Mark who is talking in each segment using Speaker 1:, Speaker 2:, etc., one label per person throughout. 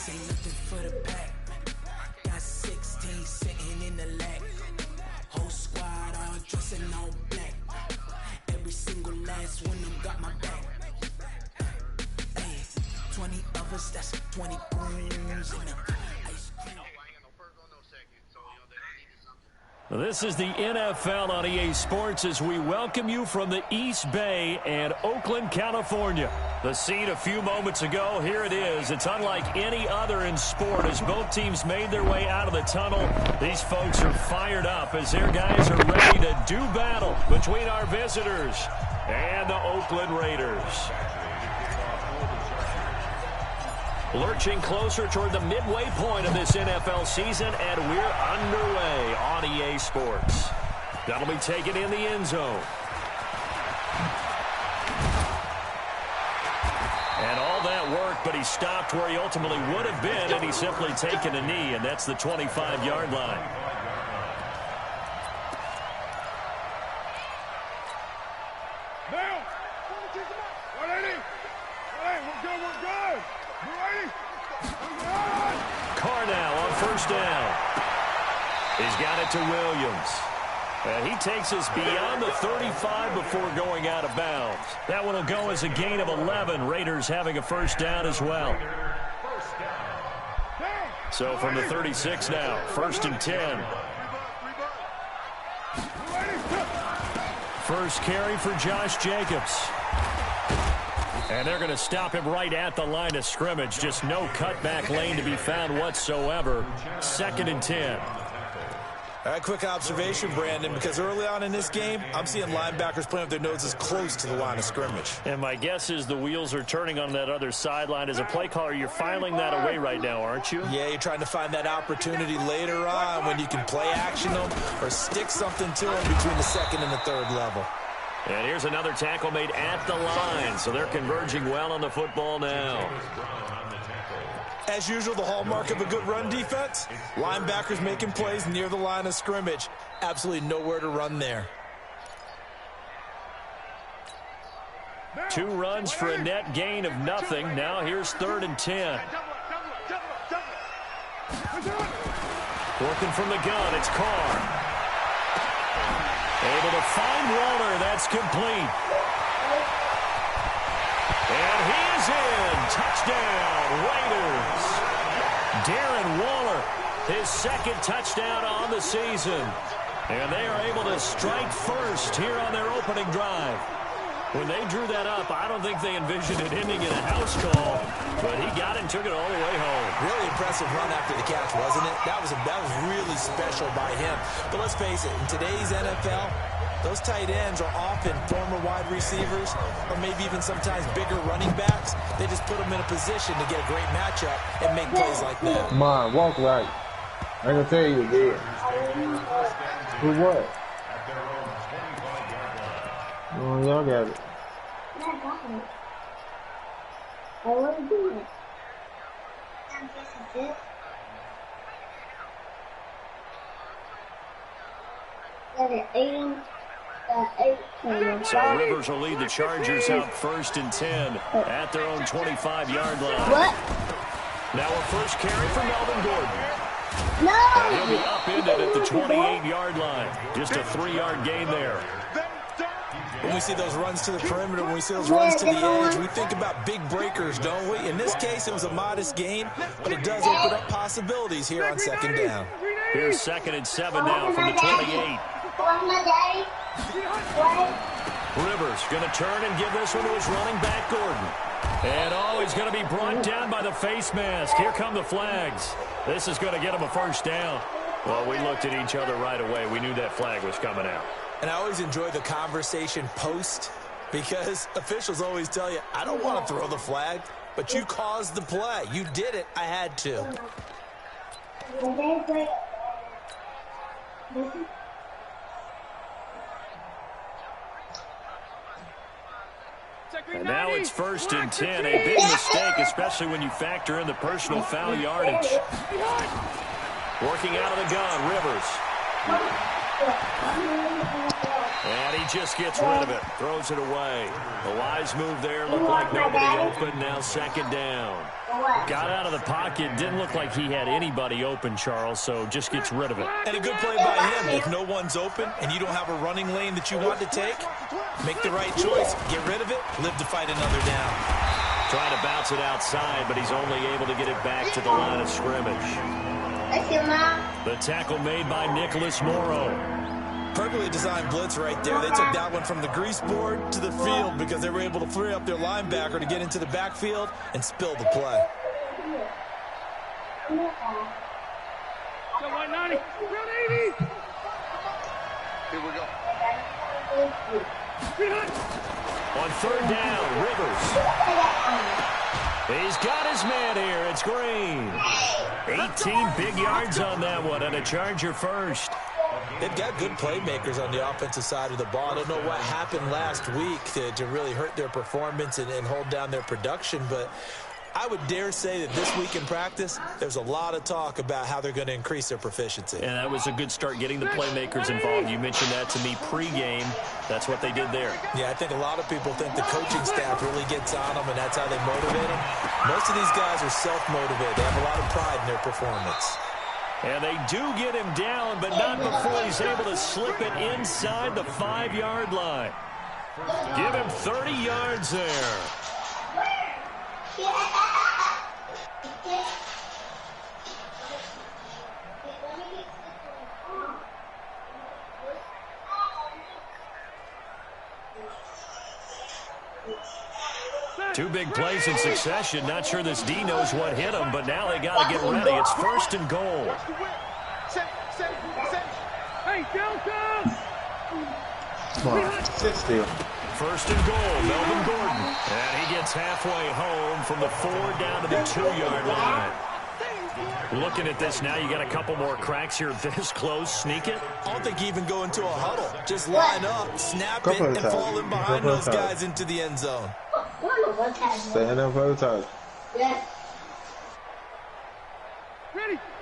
Speaker 1: This ain't nothing for the pack. Got 16 sitting in the lag. Whole squad all dressed in all black. Every single last one of them got my back. Hey, 20 of us, that's 20 goons in the ice cream.
Speaker 2: This is the NFL on EA Sports as we welcome you from the East Bay and Oakland, California. The scene a few moments ago, here it is. It's unlike any other in sport as both teams made their way out of the tunnel. These folks are fired up as their guys are ready to do battle between our visitors and the Oakland Raiders. Lurching closer toward the midway point of this NFL season, and we're underway on EA Sports. That'll be taken in the end zone. And all that work, but he stopped where he ultimately would have been, and he's simply taken a knee, and that's the 25-yard line. Down. He's got it to Williams. And he takes us beyond the 35 before going out of bounds. That one will go as a gain of 11. Raiders having a first down as well. So from the 36 now, 1st and 10. First carry for Josh Jacobs. And they're going to stop him right at the line of scrimmage. Just no cutback lane to be found whatsoever. 2nd and 10.
Speaker 3: All right, quick observation, Brandon, because early on in this game, I'm seeing linebackers playing with their noses close to the line of scrimmage.
Speaker 2: And my guess is the wheels are turning on that other sideline. As a play caller, you're filing that away right now, aren't you?
Speaker 3: Yeah, you're trying to find that opportunity later on when you can play action them or stick something to them between the 2nd and the 3rd level.
Speaker 2: And here's another tackle made at the line, so they're converging well on the football now.
Speaker 3: As usual, the hallmark of a good run defense, linebackers making plays near the line of scrimmage. Absolutely nowhere to run there.
Speaker 2: 2 runs for a net gain of nothing. Now here's 3rd and 10. Working from the gun, it's Carr. Able to find Waller. That's complete. And he is in. Touchdown, Raiders. Darren Waller, his 2nd touchdown on the season. And they are able to strike first here on their opening drive. When they drew that up, I don't think they envisioned it ending in a house call, but he got it and took it all the way home.
Speaker 3: Really impressive run after the catch, wasn't it? That was really special by him. But let's face it, in today's NFL, those tight ends are often former wide receivers or maybe even sometimes bigger running backs. They just put them in a position to get a great matchup and make plays like that.
Speaker 4: Come on, walk right. I can tell you again. For what? Oh, y'all got it.
Speaker 5: I got it. I want to do it.
Speaker 2: So Rivers will lead the Chargers out 1st and 10 at their own 25-yard line.
Speaker 5: What?
Speaker 2: Now a first carry for Melvin Gordon.
Speaker 5: No!
Speaker 2: And he'll be upended at the 28-yard line. Just a 3-yard gain there.
Speaker 3: When we see those runs to the perimeter, when we see those runs to the edge, we think about big breakers, don't we? In this case, it was a modest gain, but it does open up possibilities here on 2nd down.
Speaker 2: Here's 2nd and 7 now from the 28. Rivers going to turn and give this one to his running back, Gordon. And, he's going to be brought down by the face mask. Here come the flags. This is going to get him a first down. Well, we looked at each other right away. We knew that flag was coming out.
Speaker 3: And I always enjoy the conversation post because officials always tell you, I don't want to throw the flag, but you caused the play. You did it. I had to.
Speaker 2: And now it's 1st and 10. A big mistake, especially when you factor in the personal foul yardage. Working out of the gun, Rivers. And he just gets rid of it. Throws it away. The wise move there. Looked like nobody open. Now 2nd down. Got out of the pocket. Didn't look like he had anybody open, Charles, so just gets rid of it.
Speaker 3: And a good play by him. If no one's open and you don't have a running lane that you want to take, make the right choice. Get rid of it. Live to fight another down.
Speaker 2: Trying to bounce it outside, but he's only able to get it back to the line of scrimmage. The tackle made by Nicholas Morrow.
Speaker 3: Perfectly designed blitz right there. They took that one from the grease board to the field because they were able to free up their linebacker to get into the backfield and spill the play.
Speaker 6: Here we go.
Speaker 2: On third down, Rivers. He's got his man here. It's Green. 18 big yards on that one, and a Charger first.
Speaker 3: They've got good playmakers on the offensive side of the ball. I don't know what happened last week to really hurt their performance and hold down their production, but I would dare say that this week in practice, there's a lot of talk about how they're going to increase their proficiency.
Speaker 2: And that was a good start getting the playmakers involved. You mentioned that to me pregame. That's what they did there.
Speaker 3: Yeah, I think a lot of people think the coaching staff really gets on them, and that's how they motivate them. Most of these guys are self-motivated. They have a lot of pride in their performance.
Speaker 2: And they do get him down, but not before he's able to slip it inside the 5-yard line. Give him 30 yards there. Two big plays in succession. Not sure this D knows what hit him, but now they got to get ready. It's first and goal.
Speaker 6: Hey, Delta!
Speaker 4: Come on, sit still.
Speaker 2: First and goal, Melvin Gordon. And he gets halfway home from the 4 down to the 2-yard line. Looking at this now, you got a couple more cracks here this close. Sneak it.
Speaker 3: I don't think you even go into a huddle. Just line up, snap it, and fall in behind those guys into the end zone.
Speaker 4: Stand up for the time.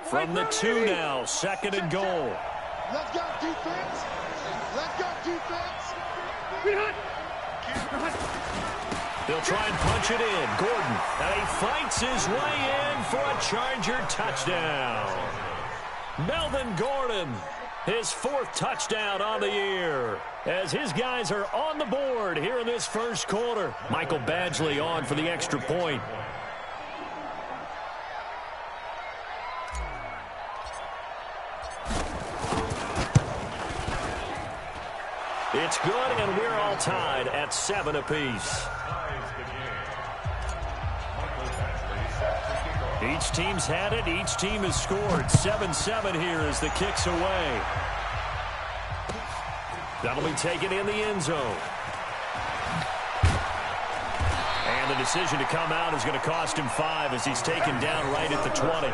Speaker 2: From the 2 now, second and goal.
Speaker 6: Let's go, defense! Let's go, defense!
Speaker 2: They'll try and punch it in. Gordon, and he fights his way in for a Charger touchdown. Melvin Gordon, his 4th touchdown on the year, as his guys are on the board here in this first quarter. Michael Badgley on for the extra point. It's good, and we're all tied at 7 apiece. Each team's had it. Each team has scored. 7-7 here as the kick's away. That'll be taken in the end zone. And the decision to come out is going to cost him 5 as he's taken down right at the 20.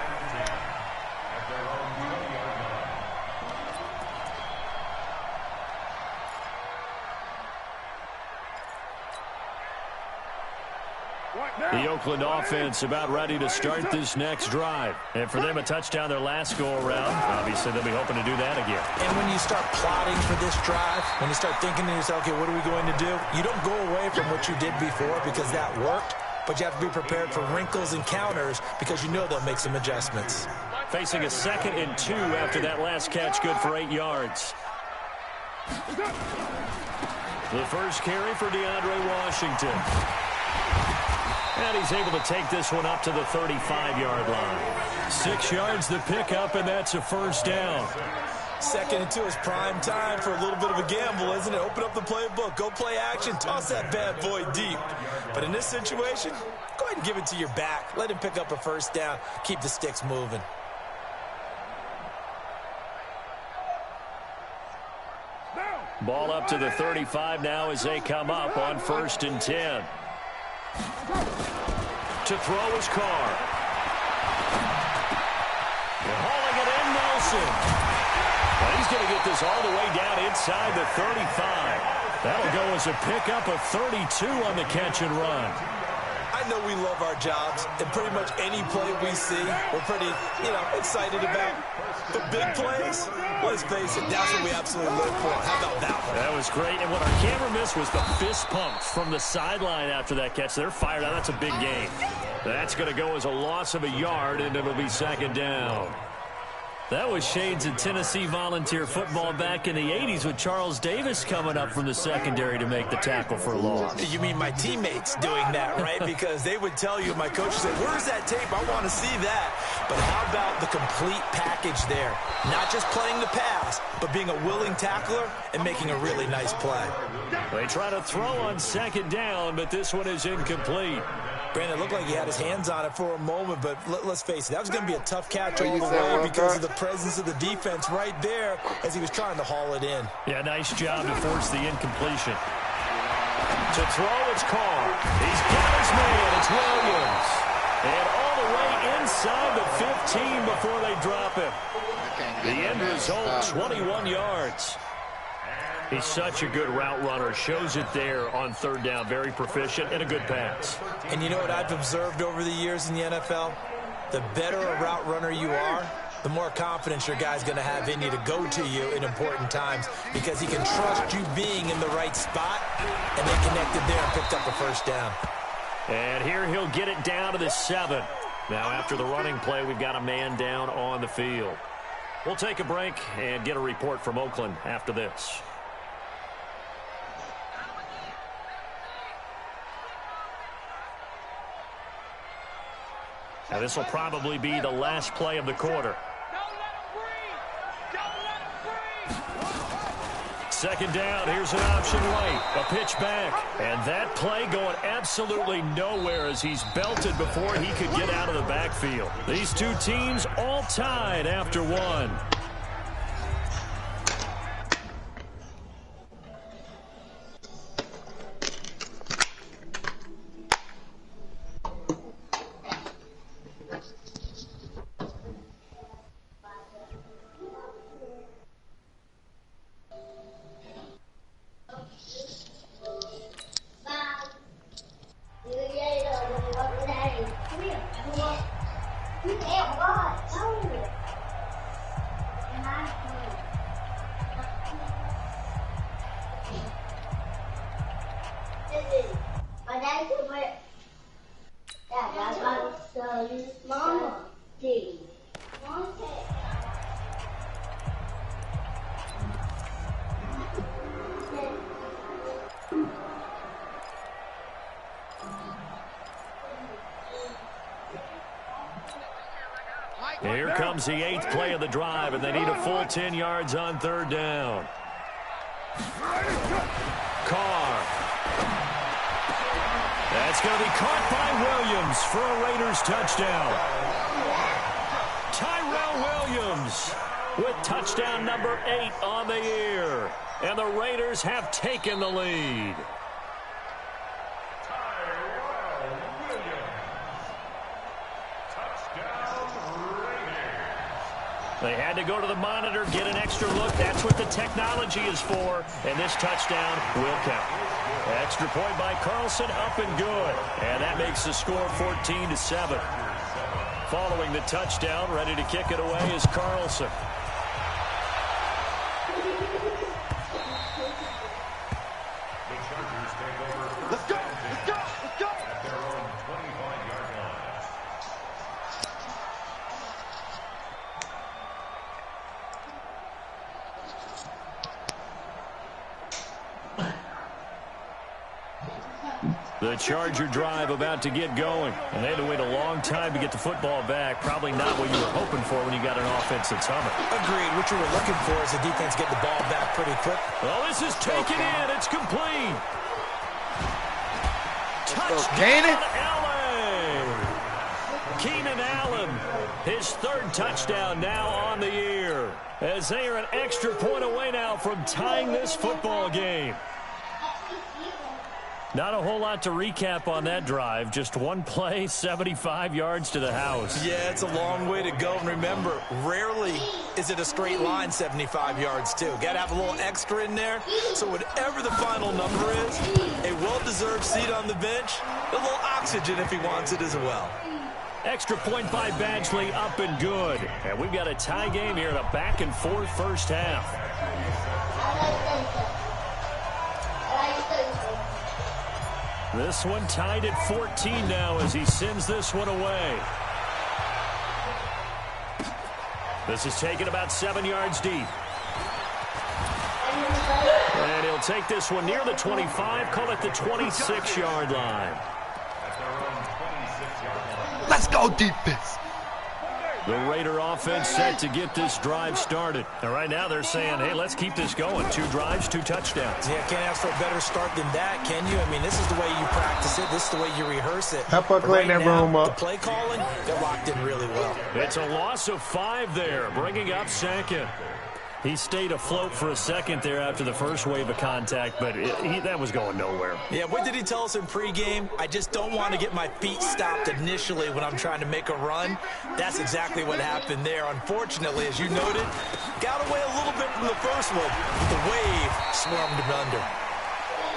Speaker 2: The Oakland offense about ready to start this next drive. And for them, a touchdown their last go-around. Obviously, they'll be hoping to do that again.
Speaker 3: And when you start plotting for this drive, when you start thinking to yourself, okay, what are we going to do? You don't go away from what you did before because that worked, but you have to be prepared for wrinkles and counters because you know they'll make some adjustments.
Speaker 2: Facing a 2nd and 2 after that last catch, good for 8 yards. The first carry for DeAndre Washington. And he's able to take this one up to the 35-yard line. 6 yards the pickup, and that's a first down.
Speaker 3: 2nd and 2 is prime time for a little bit of a gamble, isn't it? Open up the playbook, go play action, toss that bad boy deep. But in this situation, go ahead and give it to your back. Let him pick up a first down. Keep the sticks moving.
Speaker 2: Ball up to the 35 now as they come up on 1st and 10. To throw his Carr. Hauling it in, Nelson. Well, he's going to get this all the way down inside the 35. That'll go as a pickup of 32 on the catch and run.
Speaker 3: I know we love our jobs, and pretty much any play we see, we're pretty, excited about. The big plays, let's face it, that's what we absolutely live for. How about that one?
Speaker 2: That was great, and what our camera missed was the fist pumps from the sideline after that catch. They're fired out. That's a big gain. That's going to go as a loss of a yard, and it'll be second down. That was shades of Tennessee volunteer football back in the 80s with Charles Davis coming up from the secondary to make the tackle for a loss.
Speaker 3: You mean my teammates doing that, right? Because they would tell you, my coach would say, where's that tape? I want to see that. But how about the complete package there? Not just playing the pass, but being a willing tackler and making a really nice play.
Speaker 2: They try to throw on second down, but this one is incomplete.
Speaker 3: Brandon, it looked like he had his hands on it for a moment, but let's face it, that was going to be a tough catch all the way because of the presence of the defense right there as he was trying to haul it in.
Speaker 2: Yeah, nice job to force the incompletion. To throw, it's Carr. He's got his man. It's Williams. And all the way inside the 15 before they drop him. The end result, 21 yards. He's such a good route runner. Shows it there on third down. Very proficient and a good pass.
Speaker 3: And you know what I've observed over the years in the NFL? The better a route runner you are, the more confidence your guy's going to have in you to go to you in important times because he can trust you being in the right spot, and they connected there and picked up a first down.
Speaker 2: And here he'll get it down to the 7. Now after the running play, we've got a man down on the field. We'll take a break and get a report from Oakland after this. Now this will probably be the last play of the quarter. Second down, here's an option late. A pitch back. And that play going absolutely nowhere as he's belted before he could get out of the backfield. These two teams all tied after one. Here comes the 8th play of the drive, and they need a full 10 yards on third down. Carr. That's going to be caught by Williams for a Raiders touchdown. Tyrell Williams with touchdown number 8 on the year. And the Raiders have taken the lead. They had to go to the monitor, get an extra look. That's what the technology is for. And this touchdown will count. Extra point by Carlson, up and good. And that makes the score 14-7. Following the touchdown, ready to kick it away is Carlson.
Speaker 6: Let's go! Let's go! Let's go!
Speaker 7: At their own 25-yard line.
Speaker 2: The Charger drive about to get going. And they had to wait a long time to get the football back. Probably not what you were hoping for when you got an offense that's humming.
Speaker 3: Agreed. What you were looking for is the defense get the ball back pretty quick.
Speaker 2: Well, this is taken in. It's complete.
Speaker 4: Touchdown,
Speaker 2: Allen. Keenan Allen, his 3rd touchdown now on the year. As they are an extra point away now from tying this football game. Not a whole lot to recap on that drive. Just one play, 75 yards to the house.
Speaker 3: Yeah, it's a long way to go. And remember, rarely is it a straight line 75 yards, too. Got to have a little extra in there. So whatever the final number is, a well-deserved seat on the bench, a little oxygen if he wants it as well.
Speaker 2: Extra point by Badgley, up and good. And we've got a tie game here in a back-and-forth first half. This one tied at 14 now as he sends this one away. This is taken about 7 yards deep. And he'll take this one near the 25, call it the 26-yard line.
Speaker 6: Let's go, defense.
Speaker 2: The Raider offense set to get this drive started. And right now they're saying, hey, let's keep this going. 2 drives, 2 touchdowns.
Speaker 3: Yeah, can't ask for a better start than that, can you? I mean, this is the way you practice it. This is the way you rehearse it.
Speaker 4: Help her clean that room up.
Speaker 3: The play calling, they're locked in really well.
Speaker 2: It's a loss of 5 there, bringing up second. He stayed afloat for a second there after the first wave of contact, but that was going nowhere.
Speaker 3: Yeah, what did he tell us in pregame? I just don't want to get my feet stopped initially when I'm trying to make a run. That's exactly what happened there. Unfortunately, as you noted, got away a little bit from the first one. The wave swarmed him under.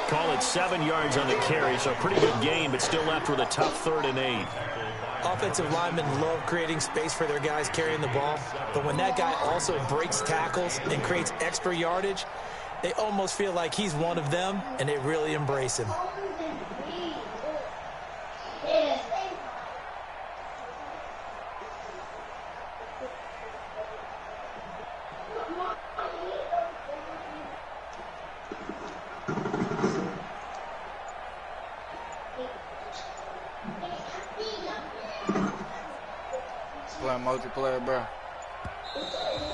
Speaker 2: Call it 7 yards on the carry, so a pretty good gain, but still left with a tough 3rd and 8.
Speaker 3: Offensive linemen love creating space for their guys carrying the ball, but when that guy also breaks tackles and creates extra yardage, they almost feel like he's one of them, and they really embrace him.
Speaker 8: Multiplayer, bro.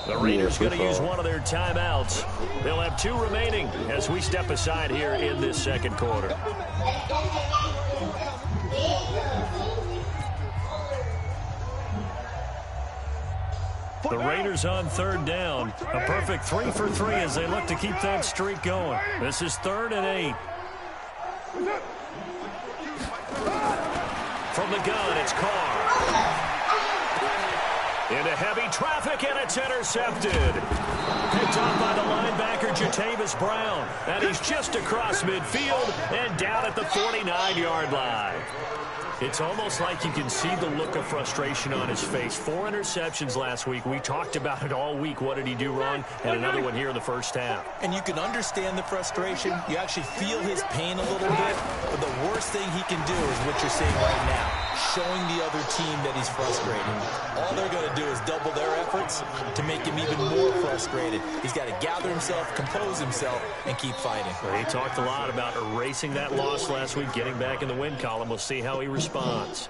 Speaker 2: The Raiders going to use one of their timeouts. They'll have 2 remaining as we step aside here in this second quarter. The Raiders on 3rd down. A perfect 3 for 3 as they look to keep that streak going. This is 3rd and 8. From the gun, it's Carr. Into heavy traffic, and it's intercepted. Picked off by the linebacker, Jatavis Brown. And he's just across midfield and down at the 49-yard line. It's almost like you can see the look of frustration on his face. 4 interceptions last week. We talked about it all week. What did he do wrong? And another one here in the first half.
Speaker 3: And you can understand the frustration. You actually feel his pain a little bit. But the worst thing he can do is what you're seeing right now, showing the other team that he's frustrated. All they're going to do is double their efforts to make him even more frustrated. He's got to gather himself, compose himself, and keep fighting.
Speaker 2: Well, he talked a lot about erasing that loss last week, getting back in the win column. We'll see how he responds.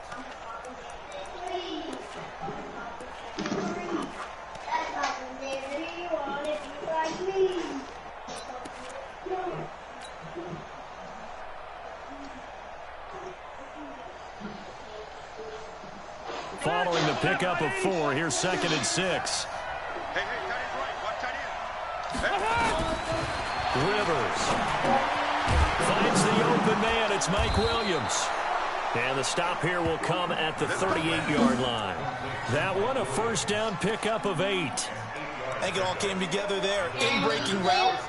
Speaker 2: Following the pickup of 4, here's 2nd and 6. Rivers finds the open man. It's Mike Williams. And the stop here will come at the 38-yard line. That one, a first down pickup of 8.
Speaker 3: I think it all came together there. In-breaking route,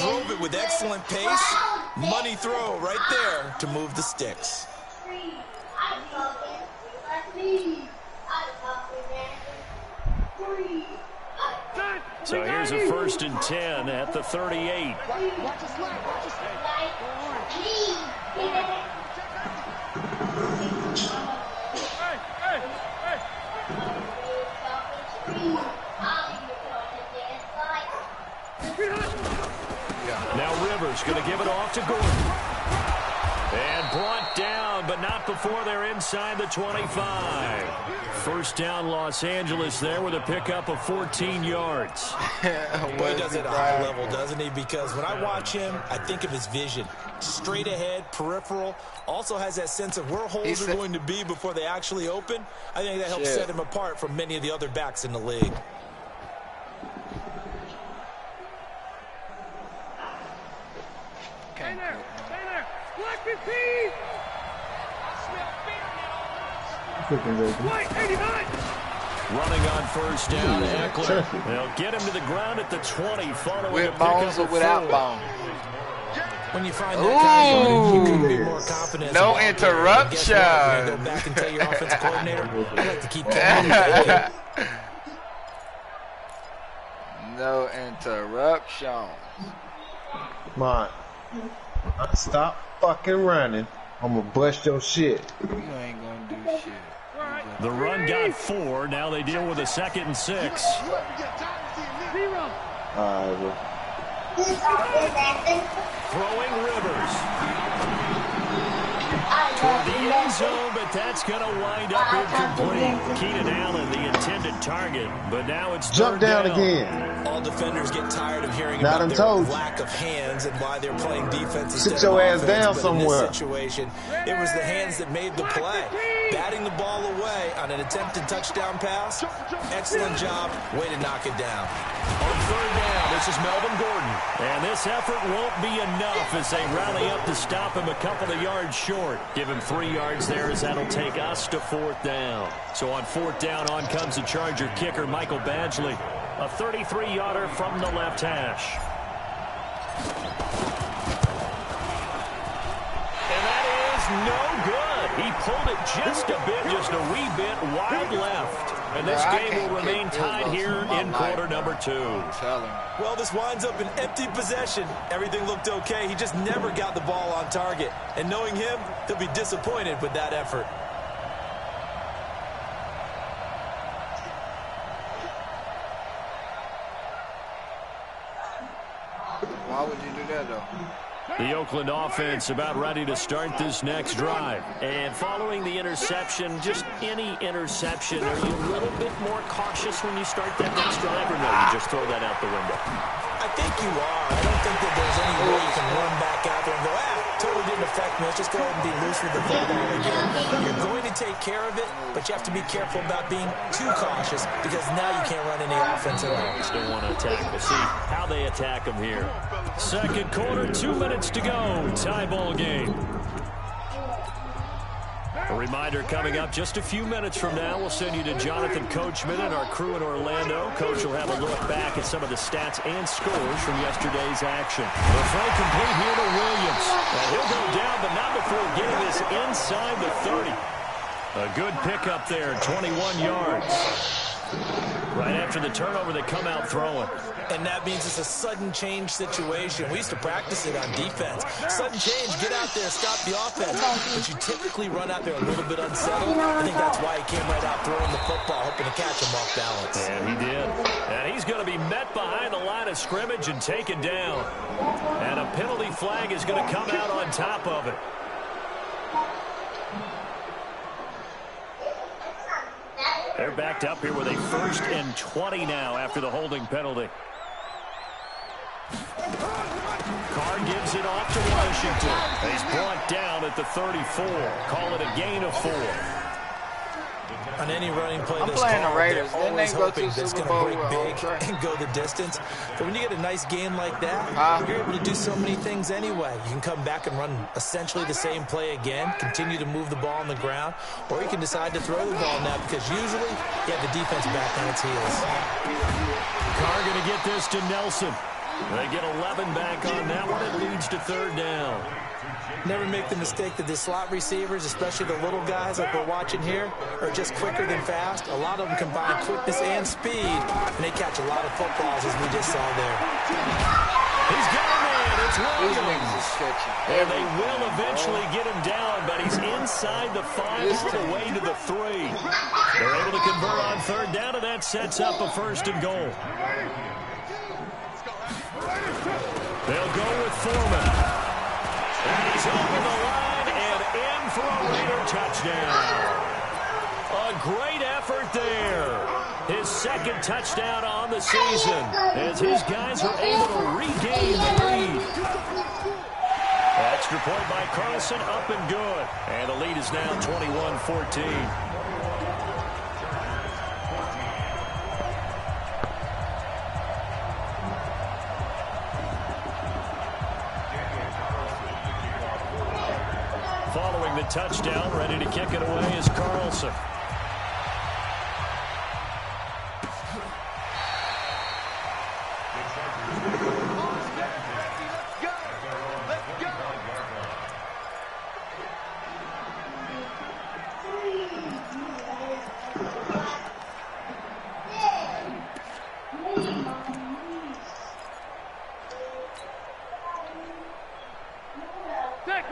Speaker 3: drove it with excellent pace. Money throw right there to move the sticks.
Speaker 2: So here's a 1st and 10 at the 38. Now Rivers going to give it off to Gordon. And brought down, but not before they're inside the 25. First down, Los Angeles there with a pickup of 14 yards.
Speaker 3: Boy, he does it at a high level, doesn't he? Because when I watch him, I think of his vision. Straight ahead, peripheral. Also has that sense of where holes are going to be before they actually open. I think that helps set him apart from many of the other backs in the league.
Speaker 2: Running on first down, Eckler. They'll get him to the ground at the 20, following
Speaker 8: With
Speaker 2: a pickup
Speaker 8: bones or
Speaker 2: of
Speaker 8: without
Speaker 2: 4.
Speaker 8: bones?
Speaker 3: When you find that kind of running, you couldn't be more confident.
Speaker 8: No interruption.
Speaker 3: Go back and tell your offensive coordinator, I like to keep communicating.
Speaker 8: No interruption.
Speaker 4: Come on. Stop fucking running. I'm gonna bust your shit.
Speaker 8: You ain't gonna do shit.
Speaker 2: The run got 4. Now they deal with a 2nd and 6.
Speaker 4: Alright, bro.
Speaker 2: Throwing Rivers. Toward the end zone, but that's going to wind up incomplete. Keenan Allen, the intended target, but now it's
Speaker 4: Jump down again.
Speaker 3: All defenders get tired of hearing
Speaker 4: Not
Speaker 3: about
Speaker 4: told
Speaker 3: their
Speaker 4: you.
Speaker 3: lack of hands and why they're playing defense
Speaker 4: Sit
Speaker 3: instead
Speaker 4: your
Speaker 3: of
Speaker 4: ass
Speaker 3: offense,
Speaker 4: down
Speaker 3: but
Speaker 4: somewhere.
Speaker 3: In this situation, it was the hands that made the play. Batting the ball away on an attempted touchdown pass. Excellent job. Way to knock it down.
Speaker 2: On 3rd down, this is Melvin Gordon. And this effort won't be enough as they rally up to stop him a couple of yards short. Give him 3 yards there as that'll take us to 4th down. So on 4th down, on comes the Charger kicker, Michael Badgley. A 33-yarder from the left hash. And that is no good. He pulled it just a bit, just a wee bit wide left. And this game will remain tied here in quarter number 2.
Speaker 3: Well, this winds up an empty possession. Everything looked okay. He just never got the ball on target. And knowing him, he'll be disappointed with that effort.
Speaker 8: Why would you do that, though?
Speaker 2: The Oakland offense about ready to start this next drive. And following the interception, just any interception, are you a little bit more cautious when you start that next drive, or no, you just throw that out the window?
Speaker 3: I think you are. I don't think that there's any way you can run back out there and go, totally didn't affect me. Let's just go ahead and be loose with the football again. You're going to take care of it, but you have to be careful about being too cautious because now you can't run any offense at all.
Speaker 2: Just don't want to attack. We'll see how they attack them here. 2nd quarter, 2 minutes to go. Tie ball game. A reminder coming up just a few minutes from now. We'll send you to Jonathan Coachman and our crew in Orlando. Coach will have a look back at some of the stats and scores from yesterday's action. The throw complete here to Williams. And he'll go down, but not before getting this inside the 30. A good pickup there, 21 yards. Right after the turnover, they come out throwing.
Speaker 3: And that means it's a sudden change situation. We used to practice it on defense. Sudden change, get out there, stop the offense. But you typically run out there a little bit unsettled. I think that's why he came right out throwing the football, hoping to catch him off balance.
Speaker 2: And he did. And he's going to be met behind the line of scrimmage and taken down. And a penalty flag is going to come out on top of it. They're backed up here with a 1st and 20 now after the holding penalty. Carr gives it off to Washington. He's brought down at the 34. Call it a gain of 4.
Speaker 3: On any running play
Speaker 8: I'm
Speaker 3: this
Speaker 8: playing the
Speaker 3: call,
Speaker 8: Raiders.
Speaker 3: they're
Speaker 8: Didn't they
Speaker 3: always
Speaker 8: go to
Speaker 3: hoping
Speaker 8: the
Speaker 3: that it's
Speaker 8: Super
Speaker 3: going
Speaker 8: Bowl
Speaker 3: to break
Speaker 8: with
Speaker 3: big and go the distance. But when you get a nice game like that, you're able to do so many things anyway. You can come back and run essentially the same play again, continue to move the ball on the ground, or you can decide to throw the ball now because usually you have the defense back on its heels.
Speaker 2: Carr going to get this to Nelson. They get 11 back on that one. It leads to 3rd down.
Speaker 3: Never make the mistake that the slot receivers, especially the little guys like we're watching here, are just quicker than fast. A lot of them combine quickness and speed, and they catch a lot of footballs, as we just saw there.
Speaker 2: He's got a man. It's
Speaker 8: These
Speaker 2: Williams.
Speaker 8: niggas is stretching.
Speaker 2: And they will eventually get him down, but he's inside the 5 all the way to the 3. They're able to convert on 3rd down, and that sets up a 1st and goal. They'll go with Foreman. And he's over the line and in for a Raider touchdown. A great effort there. His 2nd touchdown on the season as his guys are able to regain the lead. Extra point by Carlson, up and good. And the lead is now 21-14. scoring the touchdown. Ready to kick it away is Carlson.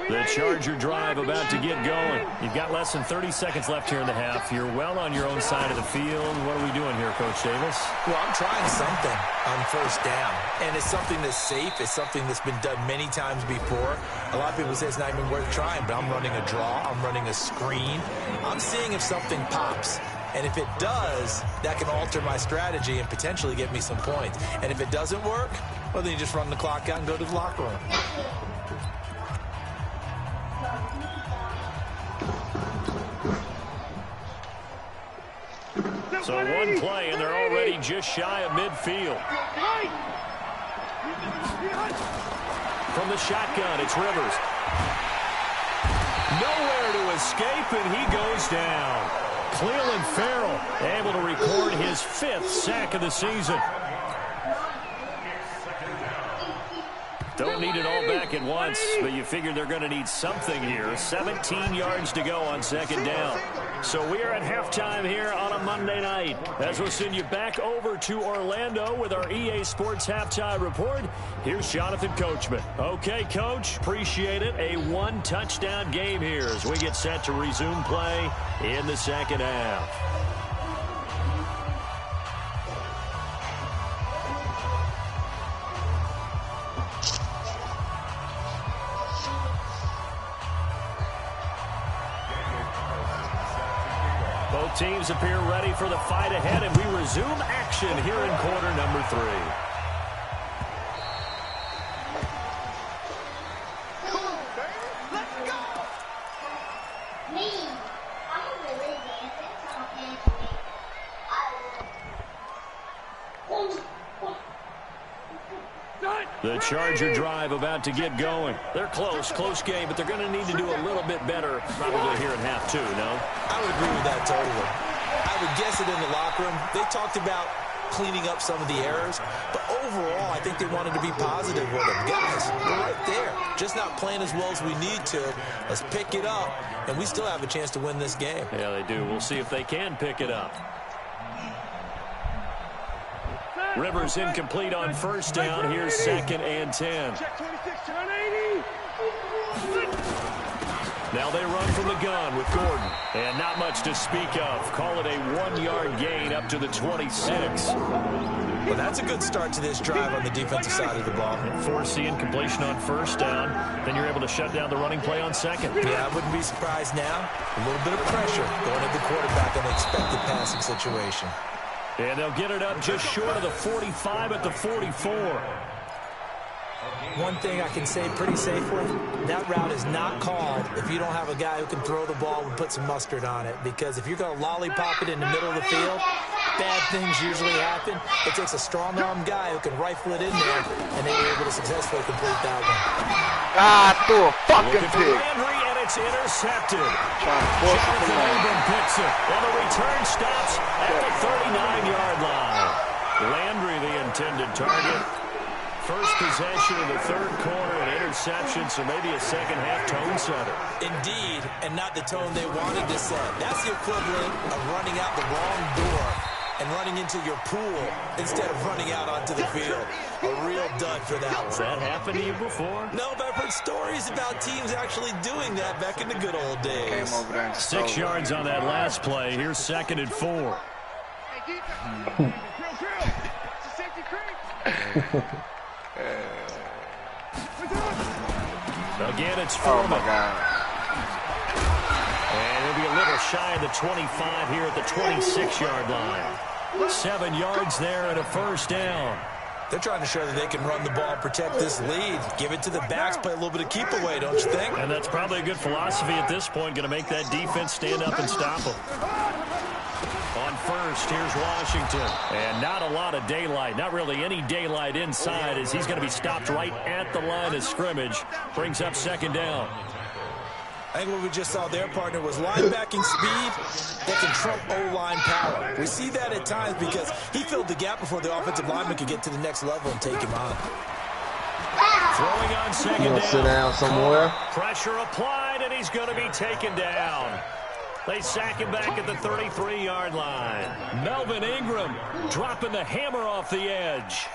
Speaker 2: The Charger drive about to get going. You've got less than 30 seconds left here in the half. You're well on your own side of the field. What are we doing here, Coach Davis?
Speaker 3: Well, I'm trying something on first down, and it's something that's safe. It's something that's been done many times before. A lot of people say it's not even worth trying, but I'm running a draw. I'm running a screen. I'm seeing if something pops. And if it does, that can alter my strategy and potentially get me some points. And if it doesn't work, well, then you just run the clock out and go to the locker room.
Speaker 2: So one play, and they're already just shy of midfield. From the shotgun, it's Rivers. Nowhere to escape, and he goes down. Cleveland Farrell able to record his 5th sack of the season. Don't need it all back at once, but you figure they're going to need something here. 17 yards to go on second down. So we are at halftime here on a Monday night. As we'll send you back over to Orlando with our EA Sports Halftime Report, here's Jonathan Coachman. Okay, Coach, appreciate it. A 1-touchdown game here as we get set to resume play in the second half. Both teams appear ready for the fight ahead, and we resume action here in quarter number 3. The Charger drive about to get going. They're close game, but they're going to need to do a little bit better probably here in half 2, no?
Speaker 3: I would agree with that totally. I would guess it in the locker room. They talked about cleaning up some of the errors, but overall, I think they wanted to be positive with them. Guys, we're right there. Just not playing as well as we need to. Let's pick it up, and we still have a chance to win this game.
Speaker 2: Yeah, they do. We'll see if they can pick it up. Rivers incomplete on first down. Here's 2nd and 10. Now they run from the gun with Gordon. And not much to speak of. Call it a 1-yard gain up to the 26.
Speaker 3: Well, that's a good start to this drive on the defensive side of the ball.
Speaker 2: Force the incompletion on first down. Then you're able to shut down the running play on second.
Speaker 3: Yeah, I wouldn't be surprised now. A little bit of pressure going at the quarterback in an expected passing situation.
Speaker 2: And they'll get it up just short of the 45 at the 44.
Speaker 3: One thing I can say pretty safely, that route is not called if you don't have a guy who can throw the ball and put some mustard on it. Because if you're going to lollipop it in the middle of the field, bad things usually happen. It takes a strong-arm guy who can rifle it in there, and they were able to successfully complete that one.
Speaker 8: Ah, threw a fucking pick.
Speaker 2: Landry, and it's intercepted. Jonathan Abram picks it, and the return stops at the 39-yard line. Landry, the intended target. First possession of the third quarter, an interception, so maybe a second-half tone setter.
Speaker 3: Indeed, and not the tone they wanted to set. That's the equivalent of running out the wrong door and running into your pool instead of running out onto the field. A real dud for that one.
Speaker 2: Has that happened to you before?
Speaker 3: No, but I've heard stories about teams actually doing that back in the good old days.
Speaker 2: 6 yards on that last play. Here's 2nd and 4. Again, it's Foreman.
Speaker 8: Oh, my God.
Speaker 2: And he'll be a little shy of the 25 here at the 26-yard line. 7 yards there and a first down.
Speaker 3: They're trying to show that they can run the ball and protect this lead. Give it to the backs, play a little bit of keep away, don't you think?
Speaker 2: And that's probably a good philosophy at this point. Going to make that defense stand up and stop them. On first, here's Washington. And not a lot of daylight. Not really any daylight inside as he's going to be stopped right at the line of scrimmage. Brings up 2nd down.
Speaker 3: I think what we just saw their partner was linebacking speed that can trump O-line power. We see that at times because he filled the gap before the offensive lineman could get to the next level and take him on.
Speaker 2: Throwing on second down.
Speaker 4: Sit down somewhere.
Speaker 2: Pressure applied, and he's going to be taken down. They sack him back at the 33-yard line. Melvin Ingram dropping the hammer off the edge.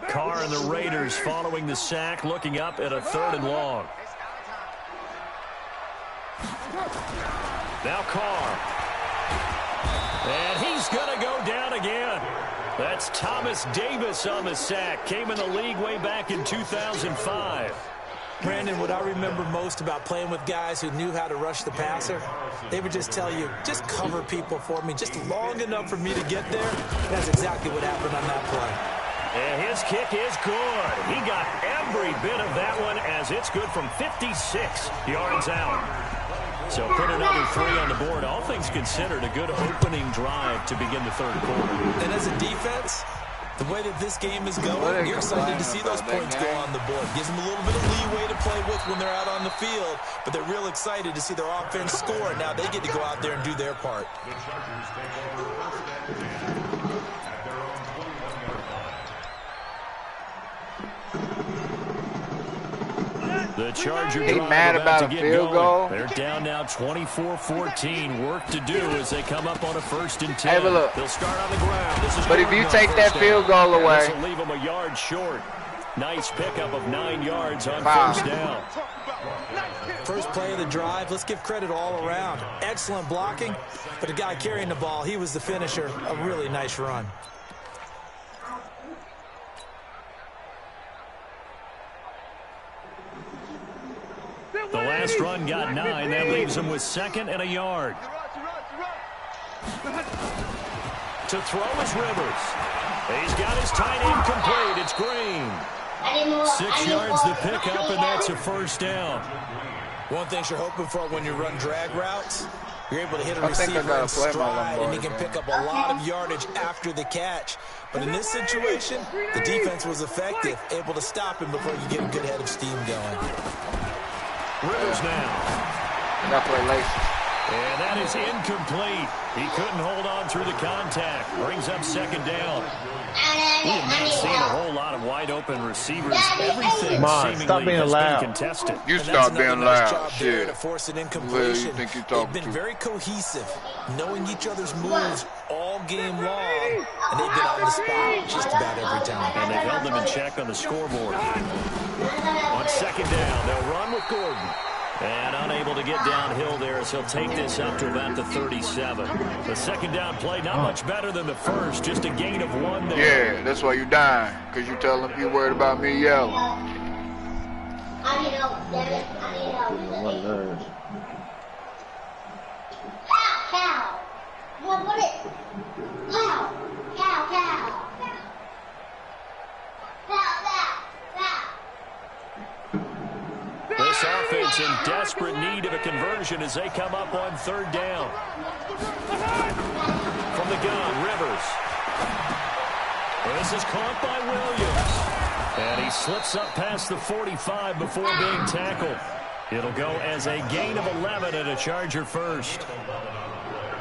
Speaker 2: Carr and the Raiders following the sack, looking up at a 3rd and long. Now Carr. And he's going to go down again. That's Thomas Davis on the sack. Came in the league way back in 2005.
Speaker 3: Brandon, what I remember most about playing with guys who knew how to rush the passer, they would just tell you, just cover people for me, just long enough for me to get there. That's exactly what happened on that play.
Speaker 2: And his kick is good. He got every bit of that one as it's good from 56 yards out. So put another 3 on the board. All things considered, a good opening drive to begin the 3rd quarter.
Speaker 3: And as a defense, the way that this game is going, you're excited to see those points go on the board. Gives them a little bit of leeway to play with when they're out on the field, but they're real excited to see their offense score. Now they get to go out there and do their part.
Speaker 2: The Charger
Speaker 8: he
Speaker 2: drive
Speaker 8: mad about
Speaker 2: to
Speaker 8: a
Speaker 2: get
Speaker 8: field
Speaker 2: going.
Speaker 8: goal.
Speaker 2: They're down now 24-14. Work to do as they come up on a 1st and 10.
Speaker 8: Hey, but look.
Speaker 2: They'll start on the ground. This is
Speaker 8: But if you take that field goal away,
Speaker 2: this will leave them a yard short. Nice pickup of 9 yards on
Speaker 8: Wow.
Speaker 2: 1st down.
Speaker 3: First play of the drive, let's give credit all around. Excellent blocking, but the guy carrying the ball, he was the finisher. A really nice run.
Speaker 2: The last run got 9. That leaves him with 2nd and a yard. To throw is Rivers. He's got his tight end complete. It's Green. 6 yards to pick up, and that's a 1st down.
Speaker 3: One thing you're hoping for when you run drag routes, you're able to hit a receiver in stride, and he can pick up a lot of yardage after the catch. But in this situation, the defense was effective, able to stop him before you get a good head of steam going.
Speaker 2: Rivers now.
Speaker 8: got to play laces.
Speaker 2: And that is incomplete. He couldn't hold on through the contact. Brings up 2nd down. We have not seen a whole lot of wide-open receivers. Everything seemingly has been contested.
Speaker 8: You stop being loud.
Speaker 3: Shit. To force an incompletion.
Speaker 8: You think you're
Speaker 3: They've
Speaker 8: talking
Speaker 3: been
Speaker 8: to?
Speaker 3: very cohesive, knowing each other's moves all game long, and they've been on the spot just about every time.
Speaker 2: And they've held them in check on the scoreboard. On 2nd down, they'll run with Gordon. And unable to get downhill there, so he'll take this up to about the 37. The 2nd down play, not much better than the first, just a gain of 1 there.
Speaker 8: Yeah, that's why you dying, because you tell them you worried about me yelling.
Speaker 5: I need help, damn it. I need help.
Speaker 4: My nerves.
Speaker 5: Cow. What it? Cow. Cow, cow.
Speaker 2: This offense in desperate need of a conversion as they come up on 3rd down. From the gun, Rivers. This is caught by Williams. And he slips up past the 45 before being tackled. It'll go as a gain of 11 and a Charger 1st.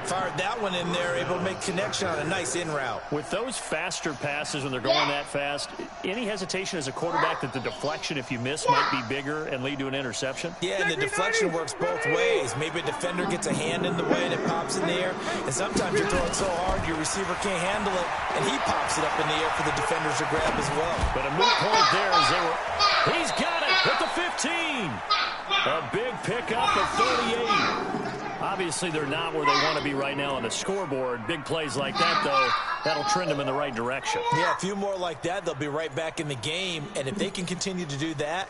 Speaker 3: Fired that one in there, able to make connection on a nice in route.
Speaker 2: With those faster passes when they're going that fast, any hesitation as a quarterback that the deflection, if you miss, might be bigger and lead to an interception?
Speaker 3: Yeah, and the deflection works both ways. Maybe a defender gets a hand in the way and it pops in the air. And sometimes you're throwing so hard your receiver can't handle it, and he pops it up in the air for the defenders to grab as well.
Speaker 2: But a moot point there as they were... He's got it at the 15. A big pickup of 38. Obviously, they're not where they want to be right now on the scoreboard. Big plays like that, though, that'll trend them in the right direction.
Speaker 3: Yeah, a few more like that, they'll be right back in the game. And if they can continue to do that,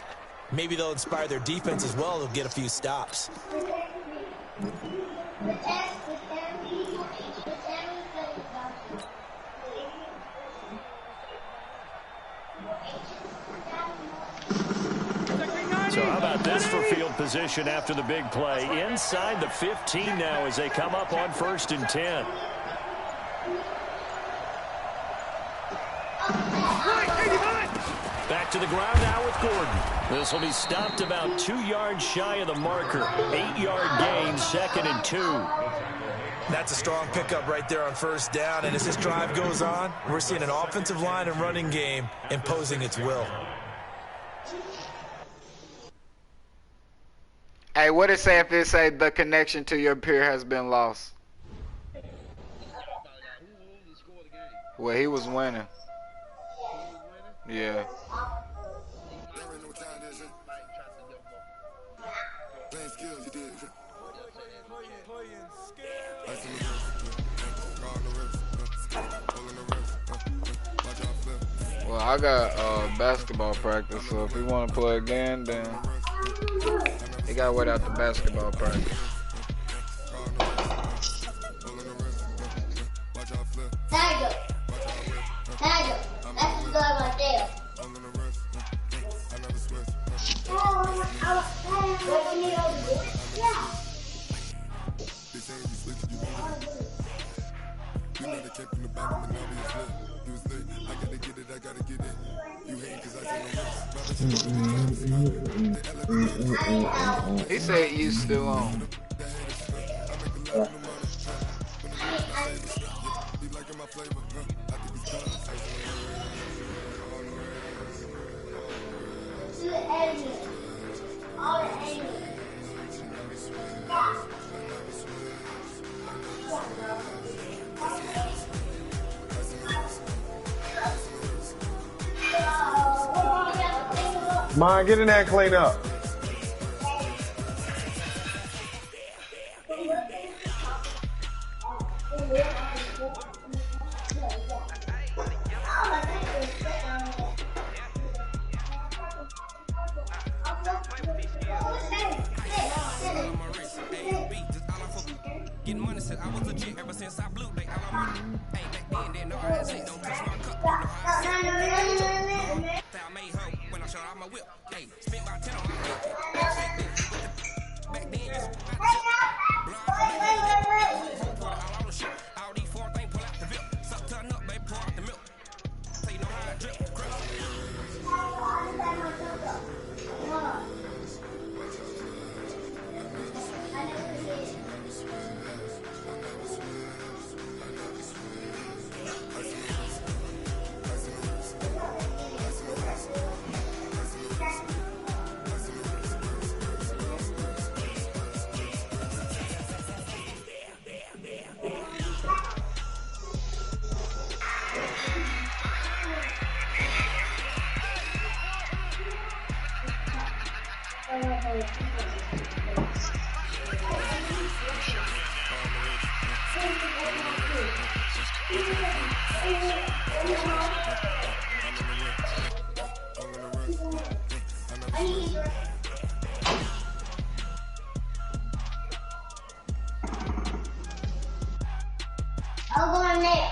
Speaker 3: maybe they'll inspire their defense as well. They'll get a few stops.
Speaker 2: So how about this for field position after the big play. Inside the 15 now as they come up on 1st and 10. Back to the ground now with Gordon. This will be stopped about 2 yards shy of the marker. 8-yard gain, 2nd and 2.
Speaker 3: That's a strong pickup right there on 1st down, and as this drive goes on, we're seeing an offensive line and running game imposing its will.
Speaker 8: Hey, what it say if it say the connection to your peer has been lost? Well, he was winning. Yeah. Well, I got basketball practice, so if we want to play again, then he got to wait out the basketball practice.
Speaker 5: Nigel. That's the guy right there. Yeah.
Speaker 8: He said you still on.
Speaker 4: Mine, get in there and clean up.
Speaker 1: Getting money since I was legit ever since I blew. They all on my hey, back then didn't know how to say don't touch my cup. You know how I made her when I showed out my whip. Hey, spent about 10 on my whip. Back then, just all on the shit. All these 4 things pull out the VIP. Suck turn up, baby, pour out the milk. So you know how I drip.
Speaker 5: I'll go in there.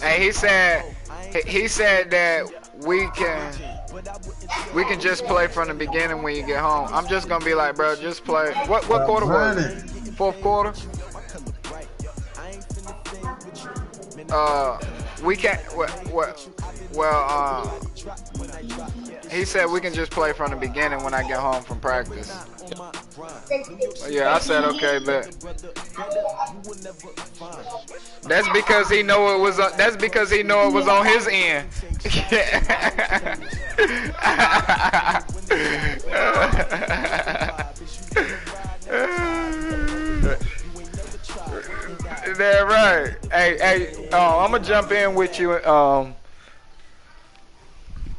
Speaker 8: Hey, he said that we can just play from the beginning when you get home. I'm just gonna be like, bro, just play. What quarter was it? 4th quarter. We can't. Well, he said we can just play from the beginning when I get home from practice. Yeah, I said okay, but that's because he know it was. That's because he know it was on his end. They're right. Hey, I'm gonna jump in with you.